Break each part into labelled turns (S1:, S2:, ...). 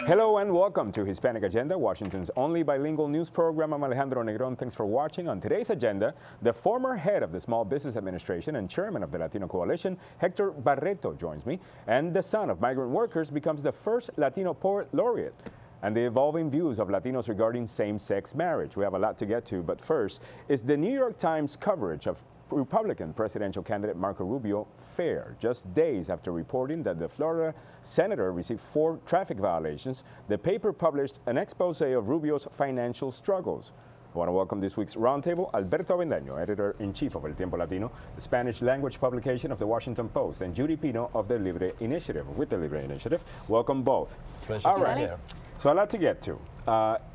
S1: Hello and welcome to Hispanic Agenda, Washington's only bilingual news program. I'm Alejandro Negron. Thanks for watching. On today's agenda, the former head of the Small Business Administration and chairman of the Latino Coalition, Hector Barreto, joins me, and the son of migrant workers becomes the first Latino poet laureate, and the evolving views of Latinos regarding same-sex marriage. We have a lot to get to, but first, is the New York Times coverage of Republican presidential candidate Marco Rubio fair? Just days after reporting that the Florida senator received 4 traffic violations, the paper published an expose of Rubio's financial struggles. I want to welcome this week's roundtable Alberto Avendaño, editor-in-chief of El Tiempo Latino, the Spanish-language publication of the Washington Post, and Judy Pino of the Libre Initiative, with the Libre Initiative. Welcome both.
S2: Pleasure.
S1: All right. So a lot to get to.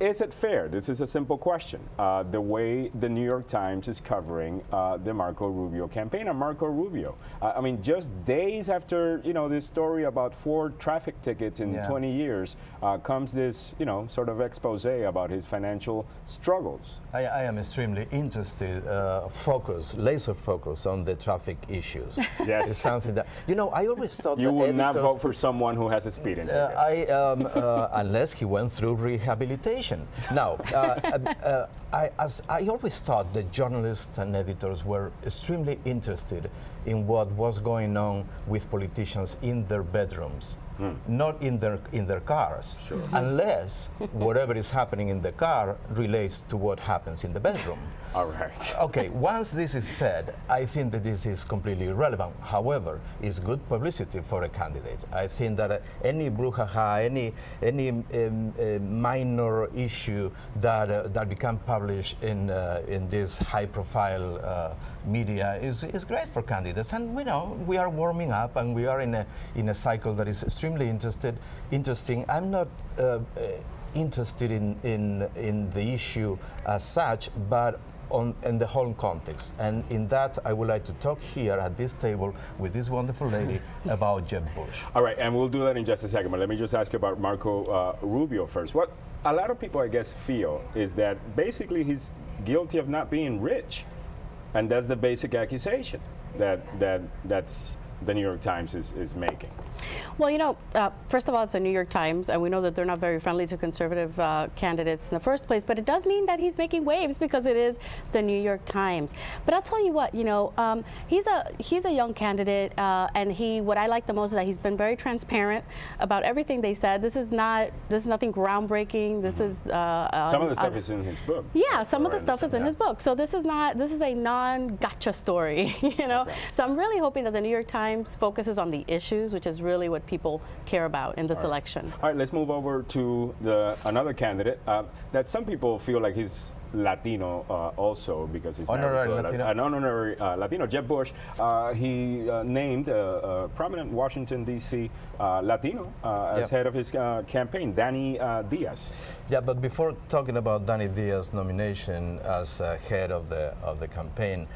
S1: Is it fair? This is a simple question. The way the New York Times is covering the Marco Rubio campaign, and Marco Rubio. I mean, just days after, this story about 4 traffic tickets in 20 years, comes this, sort of expose about his financial struggles.
S2: I am extremely interested, laser focused on the traffic issues.
S1: Yes.
S2: It's something that, I always thought
S1: you will not vote for someone who has a speeding ticket.
S2: Unless he went through rehabilitation. Now, I always thought that journalists and editors were extremely interested in what was going on with politicians in their bedrooms, not in their cars, unless whatever is happening in the car relates to what happens in the bedroom.
S1: All right.
S2: Okay, once this is said, I think that this is completely irrelevant. However, it's good publicity for a candidate. I think that any brouhaha, any minor issue that become published in this high-profile media is great for candidates. And we are warming up, and we are in a cycle that is extremely interesting. I'm not interested in the issue as such, but in the whole context. And in that, I would like to talk here at this table with this wonderful lady about Jeb Bush.
S1: All right, and we'll do that in just a second, but let me just ask you about Marco Rubio first. What a lot of people, I guess, feel is that basically he's guilty of not being rich, and that's the basic accusation that's the New York Times is making.
S3: Well, first of all, it's a New York Times, and we know that they're not very friendly to conservative candidates in the first place, but it does mean that he's making waves because it is the New York Times. But I'll tell you what, he's a young candidate, and what I like the most is that he's been very transparent about everything they said. This is nothing groundbreaking. This is
S1: some of the stuff is in his book.
S3: Yeah, some of the stuff is in his book. So this is a non-gotcha story, Okay. So I'm really hoping that the New York Times focuses on the issues, which is really what people care about in this election.
S1: All right, let's move over to another candidate that some people feel like he's Latino also because he's
S2: honorary Latino.
S1: An honorary Latino. Jeb Bush, he named a prominent Washington, D.C. Latino as head of his campaign, Danny Diaz.
S2: Yeah, but before talking about Danny Diaz's nomination as head of the campaign,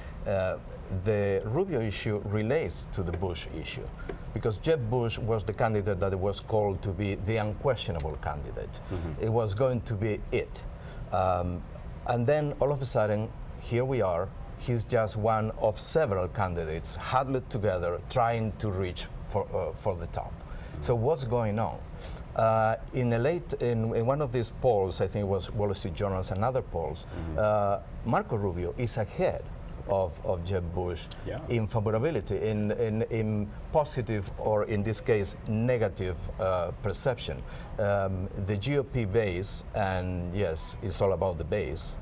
S2: the Rubio issue relates to the Bush issue, because Jeb Bush was the candidate that was called to be the unquestionable candidate. It was going to be it. And then all of a sudden, here we are. He's just one of several candidates huddled together trying to reach for the top. So what's going on? In one of these polls, I think it was Wall Street Journal and other polls, Marco Rubio is ahead of Jeb Bush in favorability, in positive, or in this case, negative perception. The GOP base, and yes, it's all about the base.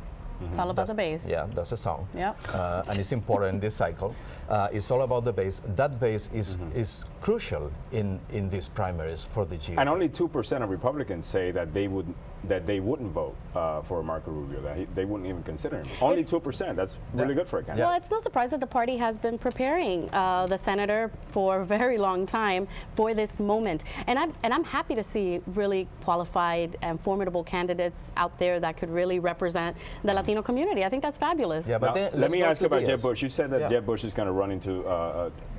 S3: It's all about the base.
S2: Yeah, that's a song.
S3: Yeah.
S2: And it's important in this cycle. It's all about the base. That base is crucial in these primaries for the GOP.
S1: And only 2% of Republicans say that they wouldn't vote for Marco Rubio, that they wouldn't even consider him. Only 2%. That's really good for a candidate.
S3: Well, it's no surprise that the party has been preparing the senator for a very long time for this moment. And I'm happy to see really qualified and formidable candidates out there that could really represent the Latino community. I think that's fabulous.
S2: Yeah, but
S1: now, let me ask you about Jeb Bush. You said that Jeb Bush is going to run into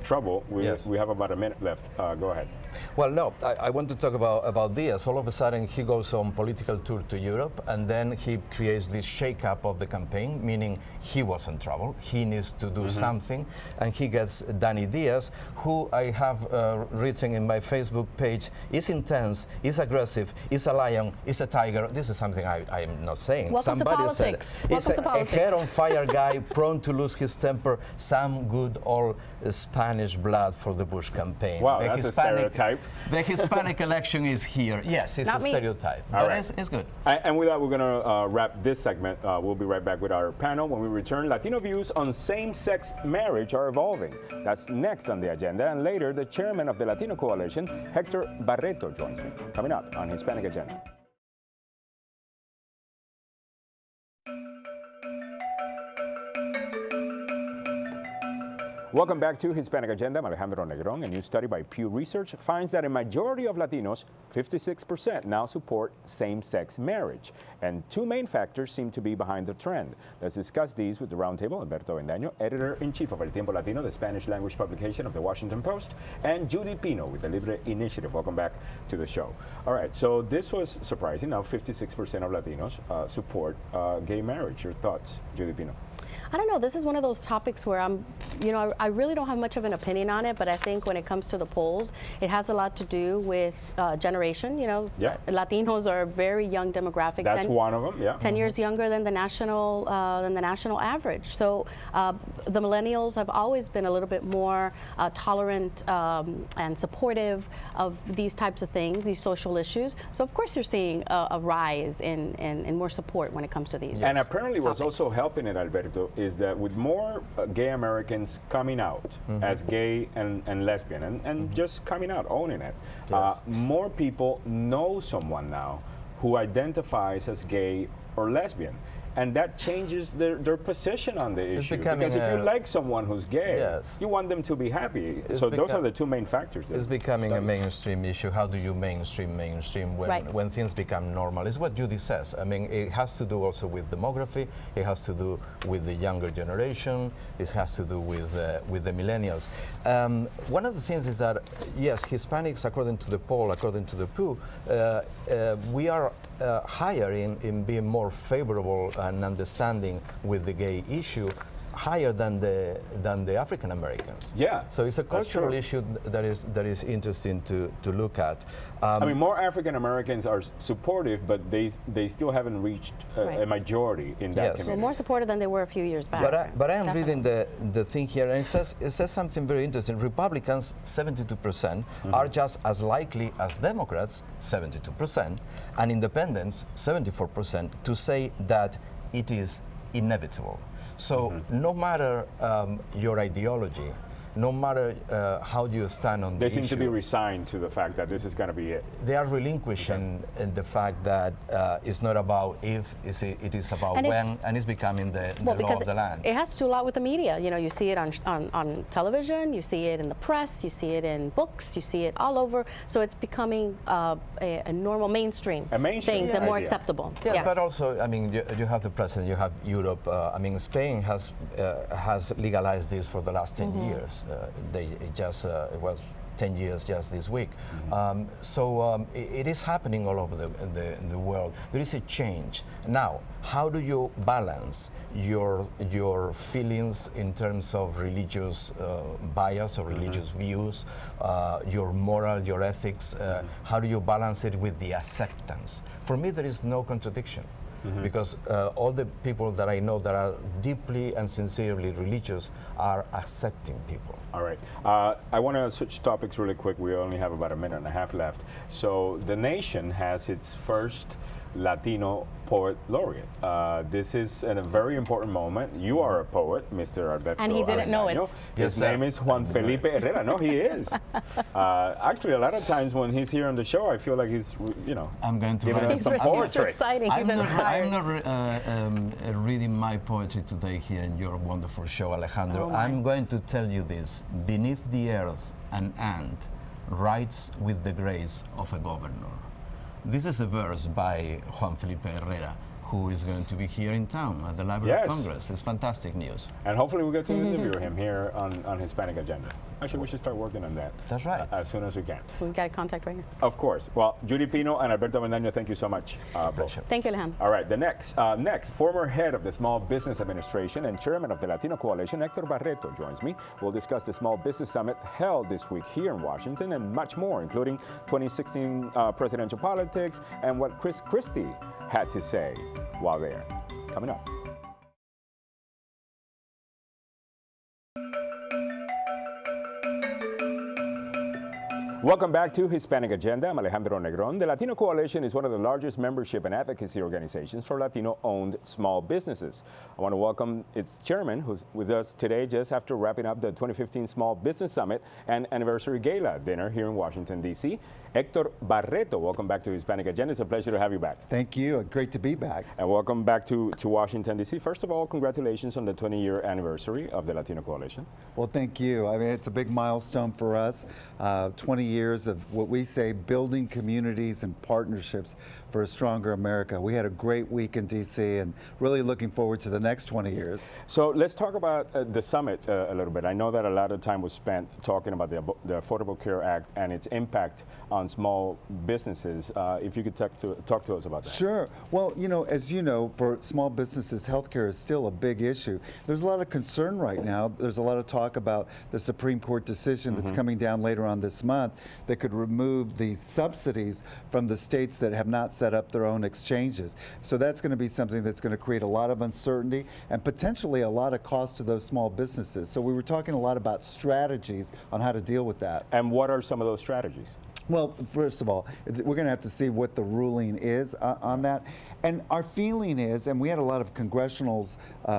S1: trouble.
S2: Yes.
S1: We have about a minute left. Go ahead.
S2: Well, no, I want to talk about Diaz. All of a sudden, he goes on political tour to Europe, and then he creates this shake-up of the campaign, meaning he was in trouble. He needs to do something, and he gets Dani Diaz, who I have written in my Facebook page, is intense, is aggressive, is a lion, is a tiger. This is something I am not saying.
S3: Welcome to politics.
S2: He's a hair-on-fire guy, prone to lose his temper, some good old Spanish blood for the Bush campaign.
S1: Wow, that's a stereotype.
S2: The Hispanic election is here. Yes, it's
S3: Not
S2: a
S3: me.
S2: stereotype.
S1: All
S2: But
S1: right.
S2: it's good.
S1: And with that, we're going to wrap this segment. We'll be right back with our panel. When we return, Latino views on same-sex marriage are evolving. That's next on the agenda. And later, the chairman of the Latino Coalition, Hector Barreto, joins me. Coming up on Hispanic Agenda. Welcome back to Hispanic Agenda. I'm Alejandro Negron. A new study by Pew Research finds that a majority of Latinos, 56%, now support same-sex marriage. And two main factors seem to be behind the trend. Let's discuss these with the roundtable. Alberto Bendaño, editor-in-chief of El Tiempo Latino, the Spanish-language publication of the Washington Post, and Judy Pino with the Libre Initiative. Welcome back to the show. All right, so this was surprising. Now 56% of Latinos support gay marriage. Your thoughts, Judy Pino?
S3: I don't know. This is one of those topics where I really don't have much of an opinion on it, but I think when it comes to the polls, it has a lot to do with generation.
S1: Yeah.
S3: Latinos are a very young demographic.
S1: That's one of them, yeah.
S3: 10 years younger than the national average. So the millennials have always been a little bit more tolerant and supportive of these types of things, these social issues. So of course you're seeing a rise in more support when it comes to these.
S1: And apparently what's
S3: topics.
S1: also helping it, Alberto, is that with more gay Americans coming out as gay and lesbian and just coming out, owning it, more people know someone now who identifies as gay or lesbian. And that changes their position on the issue. Because if you like someone who's gay, you want them to be happy. So those are the two main factors.
S2: It's becoming a mainstream issue. How do you mainstream when things become normal? It's what Judy says. I mean, it has to do also with demography. It has to do with the younger generation. It has to do with the millennials. One of the things is that, yes, Hispanics, according to the poll, according to the Pew, we are higher in being more favorable and understanding with the gay issue, higher than the African Americans.
S1: Yeah.
S2: So it's a cultural issue that is interesting to look at.
S1: I mean, more African Americans are supportive, but they still haven't reached a majority in that community.
S3: Well, more supportive than they were a few years back.
S2: But I am reading the thing here, and it says something very interesting. Republicans, 72%, are just as likely as Democrats, 72%, and independents, 74%, to say that it is inevitable. So no matter your ideology, no matter how you stand on the issue,
S1: they seem to be resigned to the fact that this is going to be it.
S2: They are relinquishing the fact that it's not about if, it is about when, and it's becoming the law of the land.
S3: It has to do a lot with the media. You see it on television, you see it in the press, you see it in books, you see it all over. So it's becoming a normal mainstream thing, and more acceptable.
S2: Yes, but also, I mean, you have the president, you have Europe. I mean, Spain has legalized this for the last 10 years. They just it was 10 years just this week. It is happening all over the world. There is a change. Now, how do you balance your feelings in terms of religious bias or religious views, your moral, your ethics? How do you balance it with the acceptance? For me, there is no contradiction. Because all the people that I know that are deeply and sincerely religious are accepting people.
S1: All right. I want to switch topics really quick. We only have about a minute and a half left. So the nation has its first Latino poet laureate. This is a very important moment. You are a poet, Mr. Alberto.
S3: And he didn't know it.
S1: His name is Juan Felipe Herrera. No, he is. Actually, a lot of times when he's here on the show, I feel like he's,
S2: I'm going to
S1: giving us some poetry.
S3: He's reciting. He's inspired.
S2: I'm not reading my poetry today here in your wonderful show, Alejandro. I'm going to tell you this. Beneath the earth, an ant writes with the grace of a governor. This is a verse by Juan Felipe Herrera, who is going to be here in town at the Library
S1: Yes.
S2: of Congress. It's fantastic news.
S1: And hopefully we'll get to interview him here on Hispanic Agenda. Actually, we should start working on that.
S2: That's right.
S1: As soon as we can.
S3: We've got a contact right here.
S1: Of course. Well, Judy Pino and Alberto Mendaño, thank you so much.
S2: Pleasure.
S3: Thank you, Alejandro.
S1: All right, the next, former head of the Small Business Administration and chairman of the Latino Coalition, Hector Barreto, joins me. We'll discuss the Small Business Summit held this week here in Washington and much more, including 2016 presidential politics and what Chris Christie had to say while there. Coming up. Welcome back to Hispanic Agenda. I'm Alejandro Negron. The Latino Coalition is one of the largest membership and advocacy organizations for Latino-owned small businesses. I want to welcome its chairman, who's with us today just after wrapping up the 2015 Small Business Summit and Anniversary Gala dinner here in Washington, D.C. Hector Barreto, welcome back to Hispanic Agenda. It's a pleasure to have you back.
S4: Thank you. Great to be back.
S1: And welcome back to Washington, D.C. First of all, congratulations on the 20-year anniversary of the Latino Coalition.
S4: Well, thank you. I mean, it's a big milestone for us. 20 years of what we say building communities and partnerships for a stronger America. We had a great week in D.C. and really looking forward to the next 20 years.
S1: So let's talk about the summit a little bit. I know that a lot of time was spent talking about the Affordable Care Act and its impact on small businesses. If you could talk to us about that.
S4: Sure. Well, you know, as you know, for small businesses, healthcare is still a big issue. There's a lot of concern right now. There's a lot of talk about the Supreme Court decision that's coming down later on this month that could remove the subsidies from the states that have not set up their own exchanges. So that's going to be something that's going to create a lot of uncertainty and potentially a lot of cost to those small businesses. So we were talking a lot about strategies on how to deal with that.
S1: And what are some of those strategies?
S4: Well, first of all, we're going to have to see what the ruling is on that. And our feeling is, and we had a lot of congressional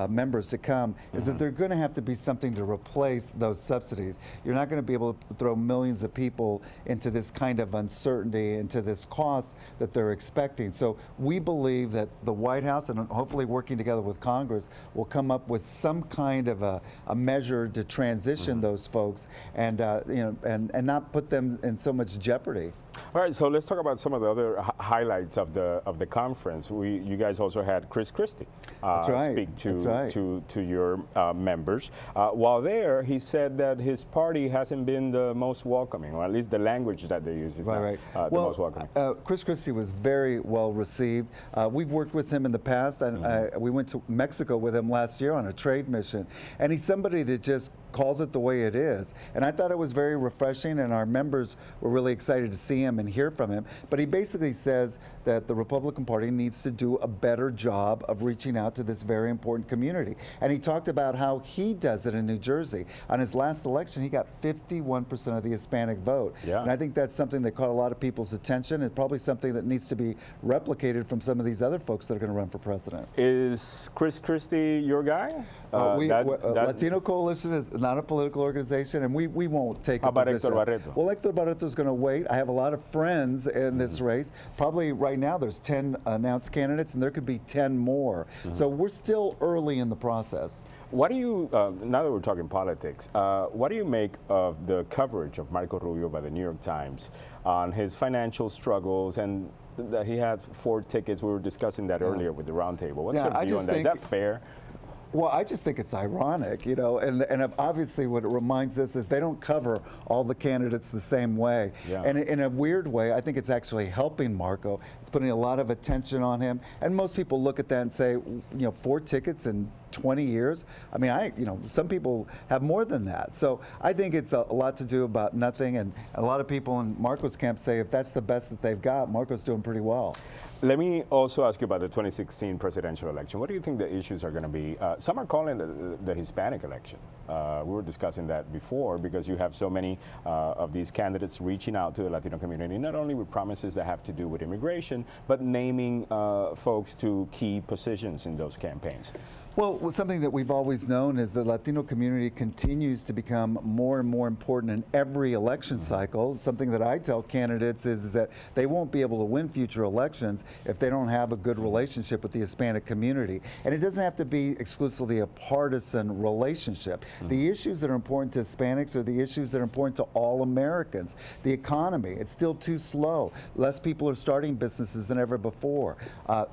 S4: members to come, is that there's going to have to be something to replace those subsidies. You're not going to be able to throw millions of people into this kind of uncertainty, into this cost that they're expecting. So we believe that the White House, and hopefully working together with Congress, will come up with some kind of a measure to transition those folks and, you know, and not put them in so much jeopardy.
S1: All right, so let's talk about some of the other highlights of the conference. You guys also had Chris Christie speak to your members. While there, he said that his party hasn't been the most welcoming, or at least the language that they use is not the most welcoming.
S4: Chris Christie was very well received. We've worked with him in the past, and we went to Mexico with him last year on a trade mission, and he's somebody that just calls it the way it is. And I thought it was very refreshing, and our members were really excited to see him and hear from him. But he basically says that the Republican Party needs to do a better job of reaching out to this very important community. And he talked about how he does it in New Jersey. On his last election, he got 51% of the Hispanic vote. Yeah. And I think that's something that caught a lot of people's attention, and probably something that needs to be replicated from some of these other folks that are going to run for president.
S1: Is Chris Christie your guy?
S4: Latino Coalition is not a political organization, and we won't take a position.
S1: How about Hector Barreto?
S4: Well, Hector Barreto is going to wait. I have a lot of friends in this race. Probably right now there's 10 announced candidates, and there could be 10 more. So we're still early in the process.
S1: What do you, now that we're talking politics, what do you make of the coverage of Marco Rubio by the New York Times on his financial struggles and that he had 4 tickets? We were discussing that earlier with the roundtable. What's your view on that? Is that fair?
S4: Well, I just think it's ironic, you know, and obviously what it reminds us is they don't cover all the candidates the same way. Yeah. And in a weird way, I think it's actually helping Marco. It's putting a lot of attention on him. And most people look at that and say, you know, 4 tickets in 20 years. I mean, you know, some people have more than that. So I think it's a lot to do about nothing. And a lot of people in Marco's camp say if that's the best that they've got, Marco's doing pretty well.
S1: Let me also ask you about the 2016 presidential election. What do you think the issues are going to be? Some are calling the Hispanic election. We were discussing that before because you have so many of these candidates reaching out to the Latino community, not only with promises that have to do with immigration, but naming folks to key positions in those campaigns.
S4: Well, something that we've always known is the Latino community continues to become more and more important in every election cycle. Something that I tell candidates is that they won't be able to win future elections if they don't have a good relationship with the Hispanic community. And it doesn't have to be exclusively a partisan relationship. The issues that are important to Hispanics are the issues that are important to all Americans. The economy, it's still too slow. Less people are starting businesses than ever before.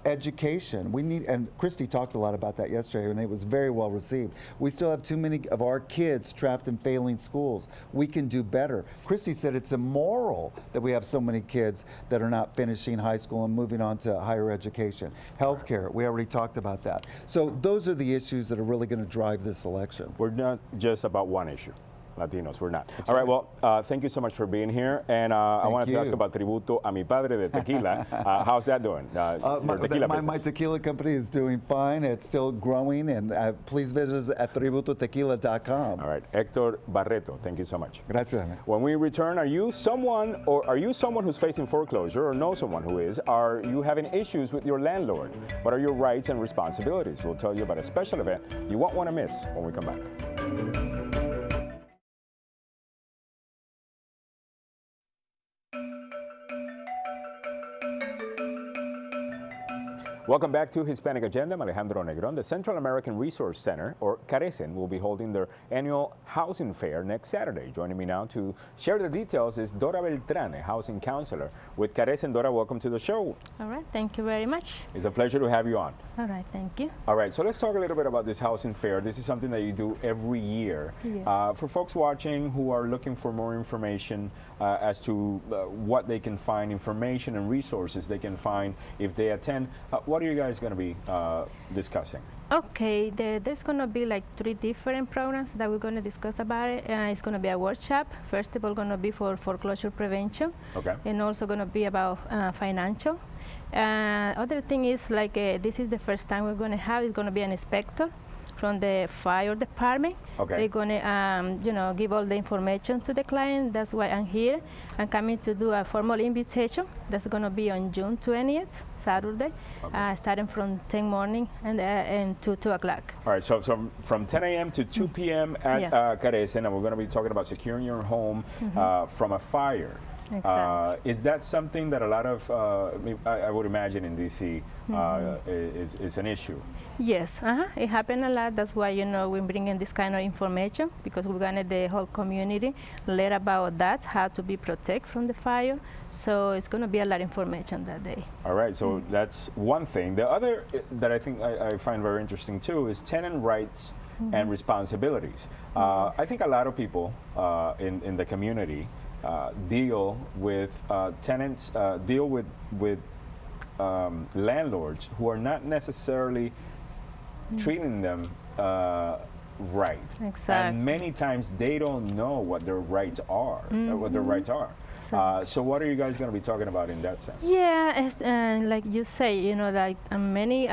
S4: Education, we need, and Christy talked a lot about that yesterday, and it was very well received. We still have too many of our kids trapped in failing schools. We can do better. Christy said it's immoral that we have so many kids that are not finishing high school and moving on to higher education. Healthcare, we already talked about that. So those are the issues that are really going to drive this election.
S1: We're not just about one issue. Latinos, we're not. All right, well, thank you so much for being here. And I wanted to ask about Tributo a mi padre de tequila. How's that doing?
S4: My tequila company is doing fine. It's still growing. And please visit us at tributotequila.com.
S1: All right, Hector Barreto, thank you so much.
S4: Gracias.
S1: When we return, are you someone who's facing foreclosure or know someone who is? Are you having issues with your landlord? What are your rights and responsibilities? We'll tell you about a special event you won't want to miss when we come back. Welcome back to Hispanic Agenda. I'm Alejandro Negron. The Central American Resource Center, or CARECEN, will be holding their annual housing fair next Saturday. Joining me now to share the details is Dora Beltran, a housing counselor with CARECEN. Dora, welcome to the show.
S5: All right, thank you very much.
S1: It's a pleasure to have you on.
S5: All right, thank you.
S1: All right, so let's talk a little bit about this housing fair. This is something that you do every year.
S5: Yes.
S1: For folks watching who are looking for more information as to what they can find, information and resources they can find if they attend, what are you guys going to be discussing?
S5: Okay, there's going to be like 3 different programs that we're going to discuss about it. It's going to be a workshop. First of all, going to be for foreclosure prevention.
S1: Okay.
S5: And also going to be about financial. Other thing is like this is the first time we're going to have, it's going to be an inspector from the fire department.
S1: Okay.
S5: They're going to, give all the information to the client. That's why I'm here. I'm coming to do a formal invitation. That's going to be on June 20th, Saturday, starting from 10 morning and to 2 o'clock.
S1: All right, so from 10 a.m. to 2 p.m. at CARECEN, and we're going to be talking about securing your home from a fire.
S5: Exactly.
S1: Is that something that a lot of, I would imagine in D.C. Is an issue?
S5: Yes, it happened a lot. That's why, we're bringing this kind of information, because we're going to the whole community learn about that, how to be protected from the fire. So it's going to be a lot of information that day.
S1: All right, so that's one thing. The other that I think I find very interesting too is tenant rights and responsibilities. I think a lot of people in the community deal with tenants, deal with landlords who are not necessarily treating them right.
S5: Exactly.
S1: And many times they don't know what their rights are. So what are you guys going to be talking about in that sense?
S5: Yeah, it's, like you say, like many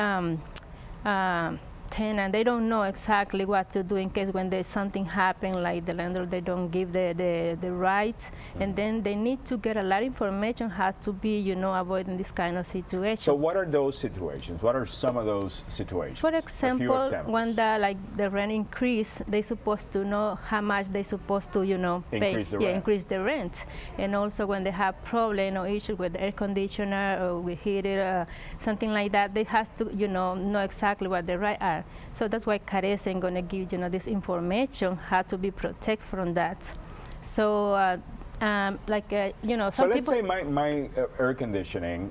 S5: tenants, they don't know exactly what to do in case when there's something happen, like the landlord, they don't give the rights, and then they need to get a lot of information how to be, avoiding this kind of situation.
S1: So what are those situations? What are some of those situations?
S5: For example, when the rent increase, they supposed to know how much they supposed to, pay. Increase the rent. And also when they have problem or issue with the air conditioner or with heater, something like that, they have to, know exactly what the rights are. So that's why CARECEN going to give this information how to be protected from that. So some
S1: so let's
S5: people
S1: say my air conditioning,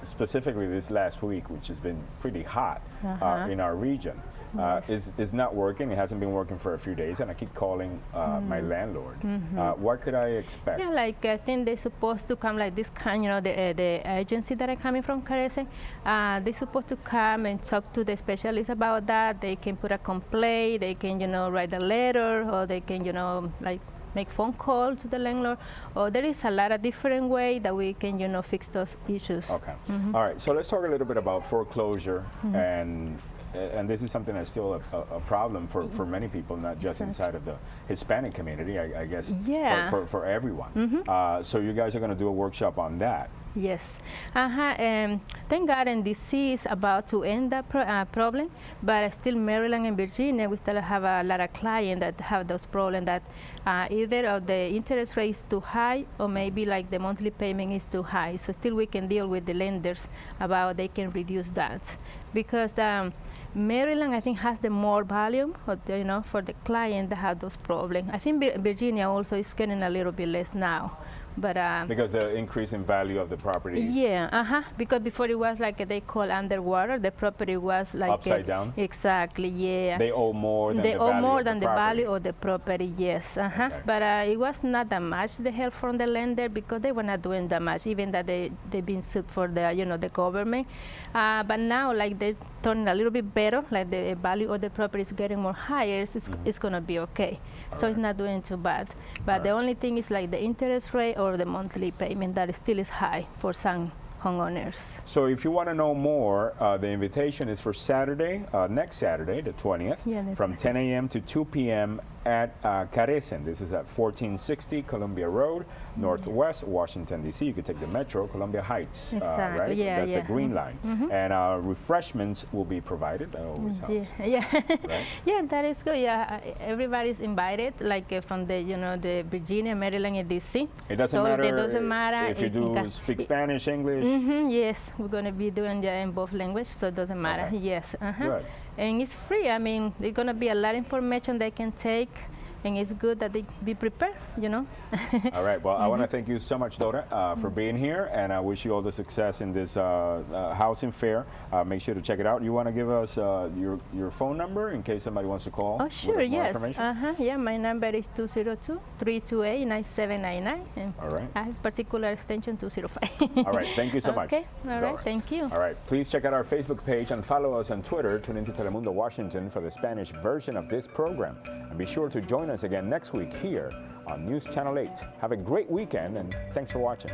S1: specifically this last week, which has been pretty hot in our region, is not working. It hasn't been working for a few days, and I keep calling my landlord. What could I expect?
S5: Yeah, like I think they're supposed to come like this kind, the agency that are coming from CARECEN, they're supposed to come and talk to the specialist about that. They can put a complaint, they can, write a letter, or they can, like make phone call to the landlord. Or there is a lot of different ways that we can, fix those issues.
S1: Okay. All right, so let's talk a little bit about foreclosure and this is something that's still a problem for many people, not just inside of the Hispanic community, I guess, for everyone. So you guys are going to do a workshop on that.
S5: Yes. Thank God, and DC is about to end that problem, but still Maryland and Virginia, we still have a lot of clients that have those problems that either the interest rate is too high or maybe like the monthly payment is too high. So still we can deal with the lenders about they can reduce that. Because Maryland, I think, has the more volume, for the client that have those problems. I think Virginia also is getting a little bit less now. But
S1: because the increase in value of the property.
S5: Yeah, because before it was like they call underwater. The property was like
S1: upside down.
S5: Exactly. Yeah.
S1: They owe more than
S5: they
S1: the
S5: owe
S1: value
S5: more
S1: of
S5: than
S1: the
S5: the
S1: property.
S5: value of the property. Yes.
S1: Okay.
S5: But it was not that much the help from the lender because they were not doing that much. Even that they've been sued for the the government. But now like they're turning a little bit better. Like the value of the property is getting more higher. It's gonna be okay. So it's not doing too bad. But the only thing is like the interest rate or the monthly payment that still is high for some homeowners.
S1: So if you want to know more, the invitation is for Saturday, next Saturday, the 20th, from 10 a.m. to 2 p.m. at Carecen. This is at 1460 Columbia Road, Northwest Washington, D.C. You could take the Metro, Columbia Heights,
S5: exactly.
S1: right?
S5: Yeah,
S1: That's the green line. And refreshments will be provided. That always helps.
S5: Yeah.
S1: Right?
S5: Yeah, that is good. Yeah, everybody's invited, like from the the Virginia, Maryland, and D.C.
S1: It doesn't matter.
S5: It doesn't matter
S1: if you do speak Spanish, English.
S5: Yes, we're going to be doing in both languages, so it doesn't matter.
S1: Okay.
S5: Yes.
S1: Good.
S5: And it's free. I mean, there's going to be a lot of information they can take, and it's good that they be prepared,
S1: All right. Well, I want to thank you so much, Dora, for being here, and I wish you all the success in this housing fair. Make sure to check it out. You want to give us your phone number in case somebody wants to call?
S5: Oh, sure,
S1: with more
S5: yes.
S1: information?
S5: Yeah, my number is 202-328-9799. And
S1: All right.
S5: I have particular extension 205.
S1: All right. Thank you so much.
S5: Okay. All right.
S1: Dora.
S5: Thank you.
S1: All right. Please check out our Facebook page and follow us on Twitter. Tune into Telemundo Washington for the Spanish version of this program. And be sure to join us again next week here on News Channel 8. Have a great weekend, and thanks for watching.